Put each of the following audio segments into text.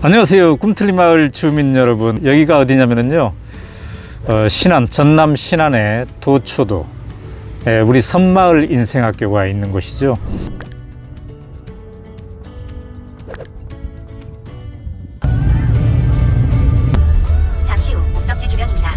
안녕하세요. 꿈틀리 마을 주민 여러분, 여기가 어디냐면요, 신안, 전남 신안의 도초도, 우리 섬마을 인생학교가 있는 곳이죠. 잠시 후 목적지 주변입니다.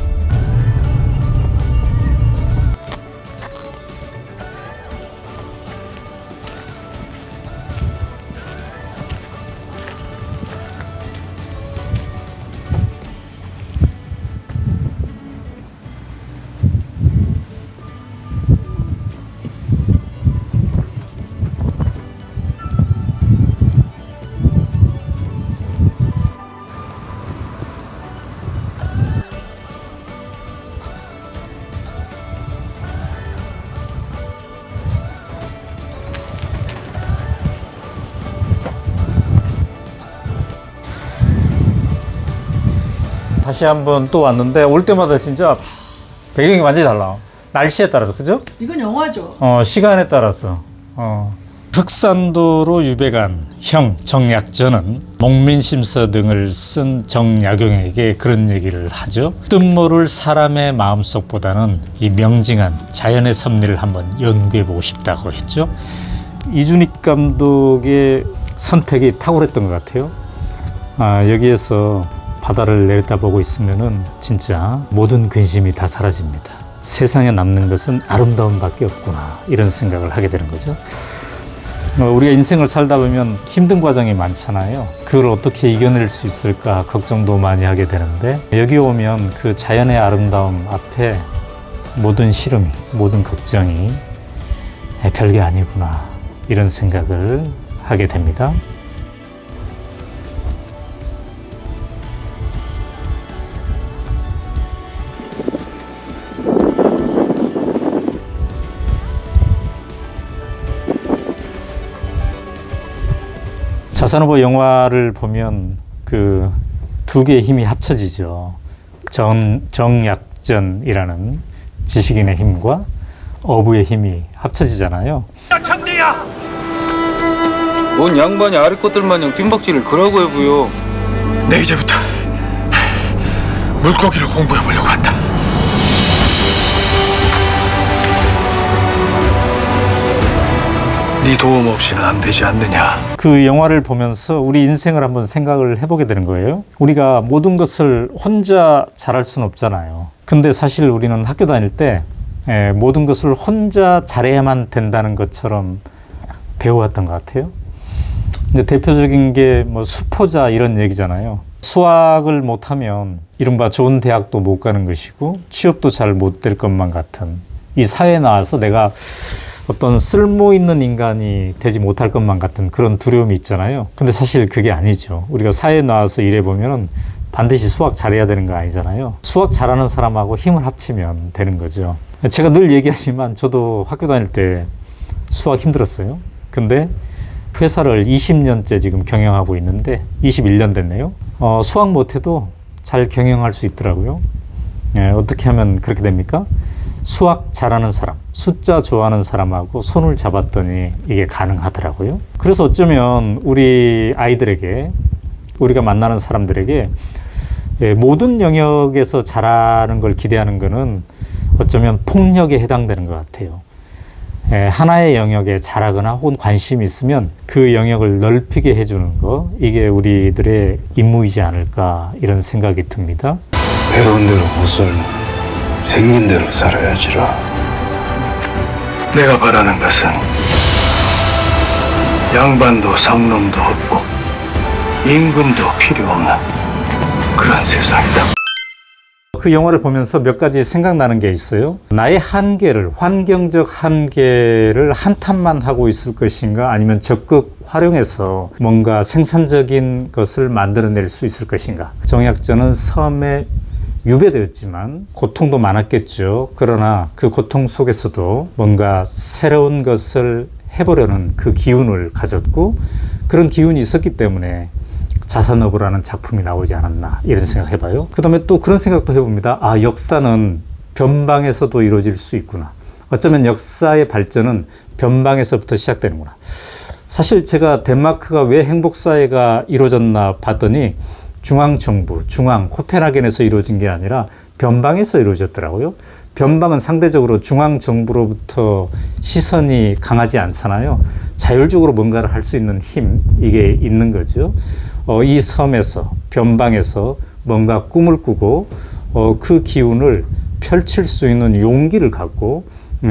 다시 한번 또 왔는데, 올 때마다 진짜 배경이 완전히 달라. 날씨에 따라서, 그죠? 이건 영화죠. 시간에 따라서. 흑산도로 유배간 형 정약전은 목민심서 등을 쓴 정약용에게 그런 얘기를 하죠. 뜻모를 사람의 마음속보다는 이 명징한 자연의 섭리를 한번 연구해보고 싶다고 했죠. 이준익 감독의 선택이 탁월했던 것 같아요. 여기에서 바다를 내려다보고 있으면은 진짜 모든 근심이 다 사라집니다. 세상에 남는 것은 아름다움밖에 없구나, 이런 생각을 하게 되는 거죠. 우리가 인생을 살다 보면 힘든 과정이 많잖아요. 그걸 어떻게 이겨낼 수 있을까 걱정도 많이 하게 되는데, 여기 오면 그 자연의 아름다움 앞에 모든 시름이, 모든 걱정이 별게 아니구나, 이런 생각을 하게 됩니다. 자산후보 영화를 보면 그 두 개의 힘이 합쳐지죠. 정약전이라는 지식인의 힘과 어부의 힘이 합쳐지잖아요. 장대야! 뭔 양반이 아래 것들 마냥 뜀박질을 그러고 해부요. 내 이제부터 물고기를 공부해 보려고 한다. 네 도움 없이는 안 되지 않느냐. 그 영화를 보면서 우리 인생을 한번 생각을 해보게 되는 거예요. 우리가 모든 것을 혼자 잘할 수는 없잖아요. 근데 사실 우리는 학교 다닐 때 모든 것을 혼자 잘해야만 된다는 것처럼 배워왔던 것 같아요. 근데 대표적인 게 뭐 수포자, 이런 얘기잖아요. 수학을 못하면 이른바 좋은 대학도 못 가는 것이고 취업도 잘 못 될 것만 같은, 이 사회에 나와서 내가 어떤 쓸모 있는 인간이 되지 못할 것만 같은 그런 두려움이 있잖아요. 근데 사실 그게 아니죠. 우리가 사회에 나와서 일해보면 반드시 수학 잘해야 되는 거 아니잖아요. 수학 잘하는 사람하고 힘을 합치면 되는 거죠. 제가 늘 얘기하지만 저도 학교 다닐 때 수학 힘들었어요. 근데 회사를 20년째 지금 경영하고 있는데 21년 됐네요. 수학 못해도 잘 경영할 수 있더라고요. 어떻게 하면 그렇게 됩니까? 수학 잘하는 사람, 숫자 좋아하는 사람하고 손을 잡았더니 이게 가능하더라고요. 그래서 어쩌면 우리 아이들에게, 우리가 만나는 사람들에게 모든 영역에서 잘하는 걸 기대하는 것은 어쩌면 폭력에 해당되는 것 같아요. 하나의 영역에 잘하거나 혹은 관심이 있으면 그 영역을 넓히게 해주는 거, 이게 우리들의 임무이지 않을까, 이런 생각이 듭니다. 배운 대로 못 살면 생긴 대로 살아야지라. 내가 바라는 것은 양반도 상놈도 없고 임금도 필요 없는 그런 세상이다. 그 영화를 보면서 몇 가지 생각나는 게 있어요. 나의 한계를, 환경적 한계를 한탄만 하고 있을 것인가, 아니면 적극 활용해서 뭔가 생산적인 것을 만들어낼 수 있을 것인가. 정약전은 섬에 유배되었지만 고통도 많았겠죠. 그러나 그 고통 속에서도 뭔가 새로운 것을 해보려는 그 기운을 가졌고, 그런 기운이 있었기 때문에 자산어부라는 작품이 나오지 않았나, 이런 생각 해봐요. 그 다음에 또 그런 생각도 해봅니다. 역사는 변방에서도 이루어질 수 있구나. 어쩌면 역사의 발전은 변방에서부터 시작되는구나. 사실 제가 덴마크가 왜 행복사회가 이루어졌나 봤더니 중앙정부, 중앙 코펜하겐에서 이루어진 게 아니라 변방에서 이루어졌더라고요. 변방은 상대적으로 중앙정부로부터 시선이 강하지 않잖아요. 자율적으로 뭔가를 할 수 있는 힘, 이게 있는 거죠. 이 섬에서, 변방에서 뭔가 꿈을 꾸고 그 기운을 펼칠 수 있는 용기를 갖고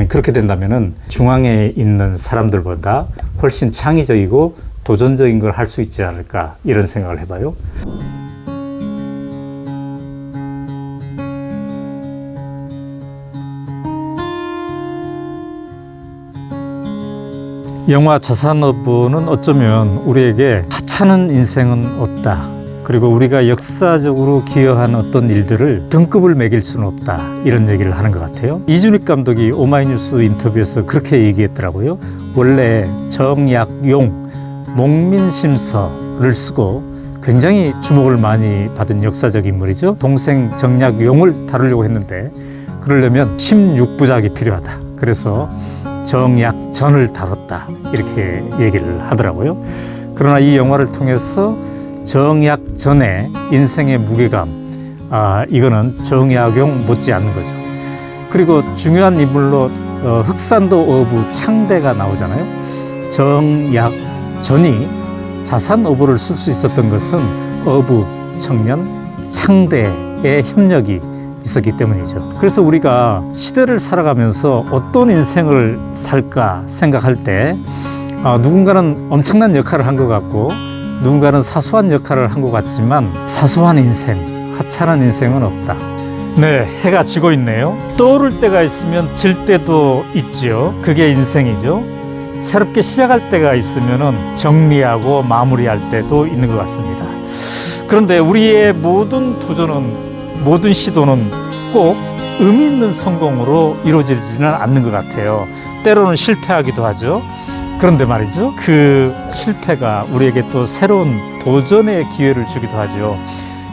그렇게 된다면은 중앙에 있는 사람들보다 훨씬 창의적이고 도전적인 걸 할 수 있지 않을까, 이런 생각을 해봐요. 영화 자산어부는 어쩌면 우리에게 하찮은 인생은 없다, 그리고 우리가 역사적으로 기여한 어떤 일들을 등급을 매길 수는 없다, 이런 얘기를 하는 것 같아요. 이준익 감독이 오마이뉴스 인터뷰에서 그렇게 얘기했더라고요. 원래 정약용 목민심서를 쓰고 굉장히 주목을 많이 받은 역사적 인물이죠. 동생 정약용을 다루려고 했는데 그러려면 16부작이 필요하다. 그래서 정약전을 다뤘다, 이렇게 얘기를 하더라고요. 그러나 이 영화를 통해서 정약전의 인생의 무게감, 이거는 정약용 못지않는 거죠. 그리고 중요한 인물로 흑산도 어부 창대가 나오잖아요. 정약전이 자산 어부를 쓸 수 있었던 것은 어부 청년 창대의 협력이 있었기 때문이죠. 그래서 우리가 시대를 살아가면서 어떤 인생을 살까 생각할 때 누군가는 엄청난 역할을 한 것 같고 누군가는 사소한 역할을 한 것 같지만 사소한 인생, 하찮은 인생은 없다. 네, 해가 지고 있네요. 떠오를 때가 있으면 질 때도 있지요. 그게 인생이죠. 새롭게 시작할 때가 있으면 정리하고 마무리할 때도 있는 것 같습니다. 그런데 우리의 모든 도전은, 모든 시도는 꼭 의미 있는 성공으로 이루어지지는 않는 것 같아요. 때로는 실패하기도 하죠. 그런데 말이죠, 그 실패가 우리에게 또 새로운 도전의 기회를 주기도 하죠.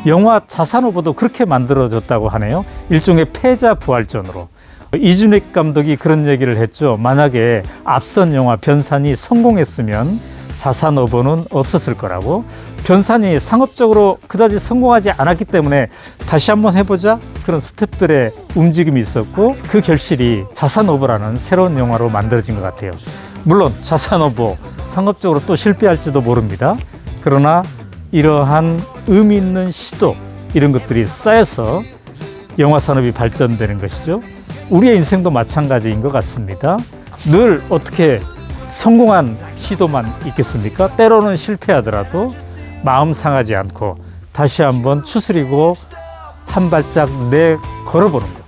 영화 자산어부도 그렇게 만들어졌다고 하네요. 일종의 패자 부활전으로. 이준익 감독이 그런 얘기를 했죠. 만약에 앞선 영화 변산이 성공했으면 자산어부는 없었을 거라고. 변산이 상업적으로 그다지 성공하지 않았기 때문에 다시 한번 해보자, 그런 스태프들의 움직임이 있었고 그 결실이 자산어부라는 새로운 영화로 만들어진 것 같아요. 물론 자산어부 상업적으로 또 실패할지도 모릅니다. 그러나 이러한 의미 있는 시도, 이런 것들이 쌓여서 영화 산업이 발전되는 것이죠. 우리의 인생도 마찬가지인 것 같습니다. 늘 어떻게 성공한 시도만 있겠습니까? 때로는 실패하더라도 마음 상하지 않고 다시 한번 추스리고 한 발짝 내 걸어보는 것,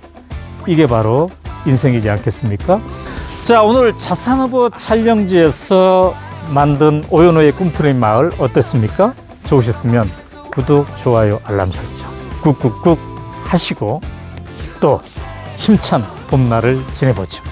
이게 바로 인생이지 않겠습니까? 자, 오늘 자산어부 촬영지에서 만든 오연호의 꿈틀린 마을 어땠습니까? 좋으셨으면 구독, 좋아요, 알람 설정 꾹꾹꾹 하시고 또 힘찬 봄날을 지내보죠.